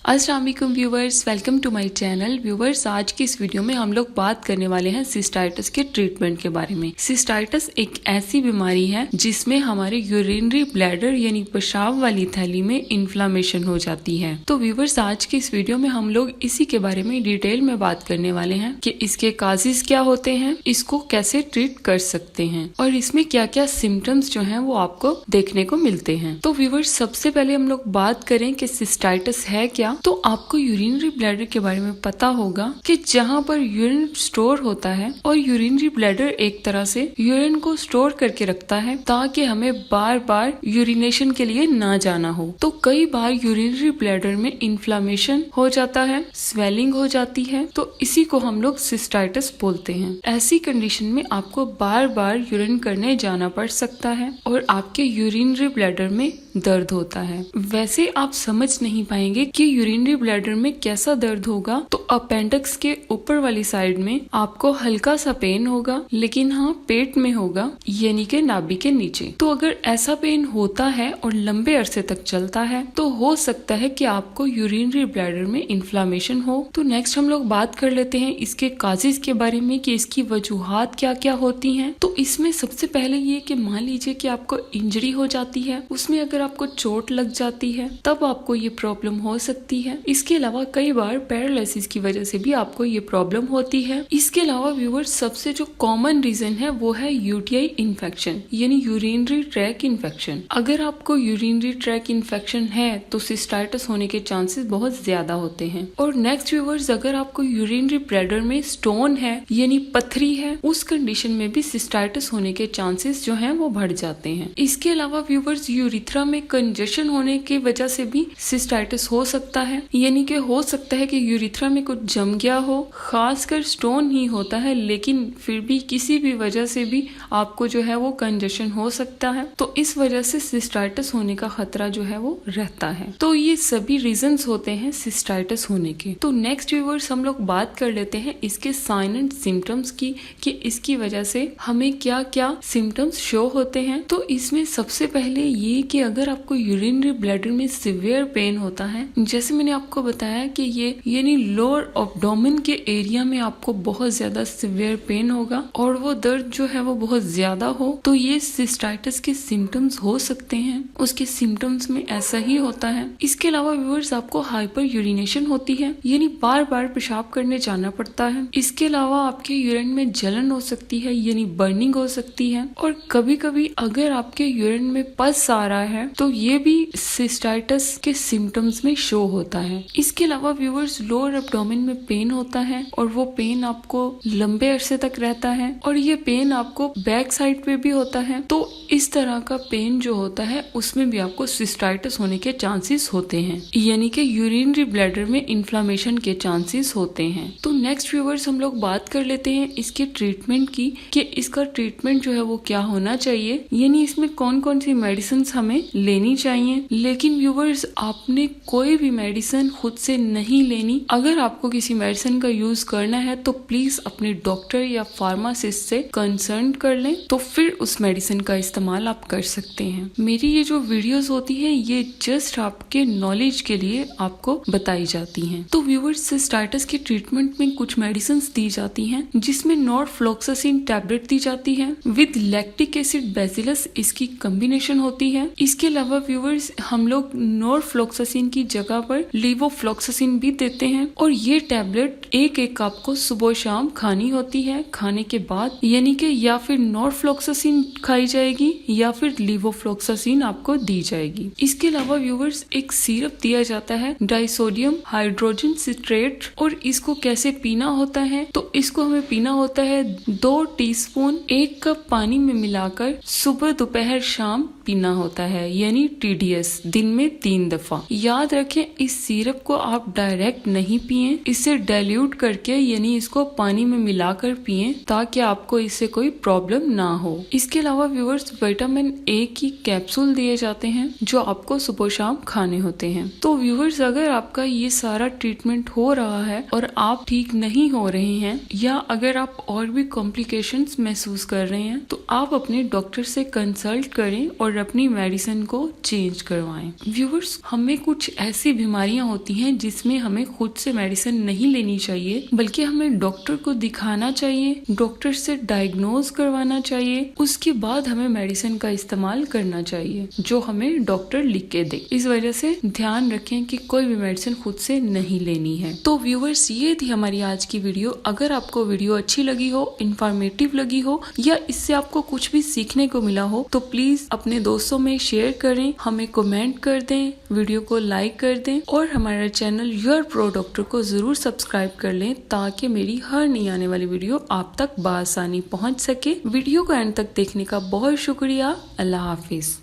अस्सलाम वालेकुम viewers, welcome to my channel. Viewers, आज की इस वीडियो में हम लोग बात करने वाले हैं सिस्टाइटिस के ट्रीटमेंट के बारे में। सिस्टाइटिस एक ऐसी बीमारी है जिसमें हमारे यूरिनरी ब्लैडर यानी पेशाब वाली थैली में इन्फ्लामेशन हो जाती है। तो व्यूवर्स, आज की इस वीडियो में हम लोग इसी के बारे में डिटेल में बात करने वाले हैं कि इसके काजेस क्या होते हैं, इसको कैसे ट्रीट कर सकते हैं और इसमें क्या क्या सिम्टम्स जो है वो आपको देखने को मिलते हैं। तो व्यूवर्स, सबसे पहले हम लोग बात करें कि सिस्टाइटिस है क्या। तो आपको यूरिनरी ब्लैडर के बारे में पता होगा कि जहाँ पर यूरिन स्टोर होता है और यूरिनरी ब्लैडर एक तरह से यूरिन को स्टोर करके रखता है ताकि हमें बार बार यूरिनेशन के लिए ना जाना हो। तो कई बार यूरिनरी ब्लैडर में इन्फ्लामेशन हो जाता है, स्वेलिंग हो जाती है, तो इसी को हम लोग सिस्टाइटिस बोलते हैं। ऐसी कंडीशन में आपको बार बार यूरिन करने जाना पड़ सकता है और आपके यूरिनरी ब्लैडर में दर्द होता है। वैसे आप समझ नहीं पाएंगे कि यूरिनरी ब्लैडर में कैसा दर्द होगा। तो अपेंडिक्स के ऊपर वाली साइड में आपको हल्का सा पेन होगा, लेकिन हाँ पेट में होगा, यानी कि नाभि के नीचे। तो अगर ऐसा पेन होता है और लंबे अरसे तक चलता है तो हो सकता है कि आपको यूरिनरी ब्लैडर में इन्फ्लामेशन हो। तो नेक्स्ट हम लोग बात कर लेते हैं इसके काजेस के बारे में कि इसकी वजूहात क्या क्या होती हैं। तो इसमें सबसे पहले ये कि मान लीजिए कि आपको इंजरी हो जाती है, उसमें अगर आपको चोट लग जाती है तब आपको ये प्रॉब्लम हो सकती है। इसके अलावा कई बार पैरालिसिस की वजह से भी आपको ये प्रॉब्लम होती है। इसके अलावा व्यूअर्स, सबसे जो कॉमन रीजन है वो है यूटीआई इन्फेक्शन यानी यूरिनरी ट्रैक इन्फेक्शन। अगर आपको यूरिनरी ट्रैक इन्फेक्शन है तो सिस्टाइटिस होने के चांसेस बहुत ज्यादा होते हैं। और नेक्स्ट व्यूअर्स, अगर आपको यूरिनरी ब्लैडर में स्टोन है यानी पथरी है, उस कंडीशन में भी सिस्टाइटिस होने के चांसेस जो है वो बढ़ जाते हैं। इसके अलावा व्यूअर्स, यूरिथ्रा में कंजेशन होने की वजह से भी सिस्टाइटिस हो सकता है, यानी कि हो सकता है कि यूरिथ्रा में कुछ जम गया हो, खासकर स्टोन ही होता है लेकिन फिर भी किसी भी वजह से भी आपको जो है वो कंजेशन हो सकता है। तो इस वजह से सिस्टाइटिस होने का खतरा जो है वो रहता है। तो ये सभी रीजंस होते हैं सिस्टाइटिस होने के। तो नेक्स्ट व्यूअर्स, हम लोग बात कर लेते हैं इसके साइन एंड सिम्टम्स की कि इसकी वजह से हमें क्या क्या सिम्टम्स शो होते हैं। तो इसमें सबसे पहले ये कि अगर आपको यूरिनरी ब्लैडर में सिवियर पेन होता है, जैसे मैंने आपको बताया कि ये यानी लोअर एब्डोमेन के एरिया में आपको बहुत ज्यादा सिवियर पेन होगा और वो दर्द जो है वो बहुत ज्यादा हो, तो ये सिस्टाइटिस के सिम्टम्स हो सकते हैं। उसके सिम्टम्स में ऐसा ही होता है। इसके अलावा व्यूअर्स, आपको हाइपर यूरिनेशन होती है यानी बार बार पेशाब करने जाना पड़ता है। इसके अलावा आपके यूरिन में जलन हो सकती है यानी बर्निंग हो सकती है। और कभी कभी अगर आपके यूरिन में पस आ रहा है तो ये भी सिस्टाइटिस के सिम्टम्स में शो होता है। इसके अलावा व्यूअर्स, लोअर एब्डोमेन में पेन होता है और वो पेन आपको लंबे अरसे तक रहता है और ये पेन आपको बैक साइड पे भी होता है। तो इस तरह का पेन जो होता है उसमें भी आपको सिस्टाइटिस होने के चांसेस होते हैं, यानी कि यूरिनरी ब्लैडर में इन्फ्लामेशन के चांसेस होते हैं। तो नेक्स्ट व्यूअर्स, हम लोग बात कर लेते हैं इसके ट्रीटमेंट की कि इसका ट्रीटमेंट जो है वो क्या होना चाहिए, यानी इसमें कौन कौन सी मेडिसिन हमें लेनी चाहिए। लेकिन व्यूअर्स, आपने कोई भी मेडिसिन खुद से नहीं लेनी। अगर आपको किसी मेडिसिन का यूज करना है तो प्लीज अपने डॉक्टर या फार्मासिस्ट से कंसल्ट कर लें, तो फिर उस मेडिसिन का इस्तेमाल आप कर सकते हैं। मेरी ये जो वीडियोस होती है ये जस्ट आपके नॉलेज के लिए आपको बताई जाती हैं। तो व्यूअर्स, सिस्टाइटिस के ट्रीटमेंट में कुछ मेडिसिन दी जाती हैं जिसमें नॉरफ्लॉक्सासिन टैबलेट दी जाती है विद लैक्टिक एसिड बेसिलस, इसकी कॉम्बिनेशन होती है। इसके अलावा व्यूअर्स, हम लोग नॉरफ्लॉक्सासिन की जगह पर लीवोफ्लॉक्सासिन भी देते हैं और ये टैबलेट एक एक आपको सुबह शाम खानी होती है। खाने के बाद यानी कि या फिर नॉरफ्लॉक्सासिन खाई जाएगी या फिर लीवोफ्लॉक्सासिन आपको दी जाएगी। इसके अलावा व्यूअर्स, एक सिरप दिया जाता है डाइसोडियम हाइड्रोजन सिट्रेट, और इसको कैसे पीना होता है, तो इसको हमें पीना होता है 2 टीस्पून 1 कप पानी में मिलाकर सुबह दोपहर शाम पीना होता है, यानी TDS दिन में 3 दफा। याद रखें, इस सिरप को आप डायरेक्ट नहीं पिएं, इसे डाइल्यूट करके यानी इसको पानी में मिलाकर पिएं ताकि आपको इससे कोई प्रॉब्लम ना हो। इसके अलावा व्यूअर्स, विटामिन ए की कैप्सूल दिए जाते हैं जो आपको सुबह शाम खाने होते हैं। तो व्यूअर्स, अगर आपका ये सारा ट्रीटमेंट हो रहा है और आप ठीक नहीं हो रहे हैं या अगर आप और भी कॉम्प्लिकेशंस महसूस कर रहे हैं तो आप अपने डॉक्टर से कंसल्ट करें और और अपनी मेडिसिन को चेंज करवाएं। व्यूअर्स, हमें कुछ ऐसी बीमारियां होती हैं जिसमें हमें खुद से मेडिसिन नहीं लेनी चाहिए, बल्कि हमें डॉक्टर को दिखाना चाहिए, डॉक्टर से डायग्नोज करवाना चाहिए, उसके बाद हमें मेडिसिन का इस्तेमाल करना चाहिए जो हमें डॉक्टर लिख के दे। इस वजह से ध्यान रखें कि कोई भी मेडिसिन खुद से नहीं लेनी है। तो व्यूअर्स, ये थी हमारी आज की वीडियो। अगर आपको वीडियो अच्छी लगी हो, इंफॉर्मेटिव लगी हो या इससे आपको कुछ भी सीखने को मिला हो तो प्लीज अपने दोस्तों में शेयर करें, हमें कमेंट कर दें, वीडियो को लाइक कर दें और हमारा चैनल योर प्रो डॉक्टर को जरूर सब्सक्राइब कर लें ताकि मेरी हर नई आने वाली वीडियो आप तक बआसानी पहुंच सके। वीडियो को एंड तक देखने का बहुत शुक्रिया। अल्लाह हाफिज।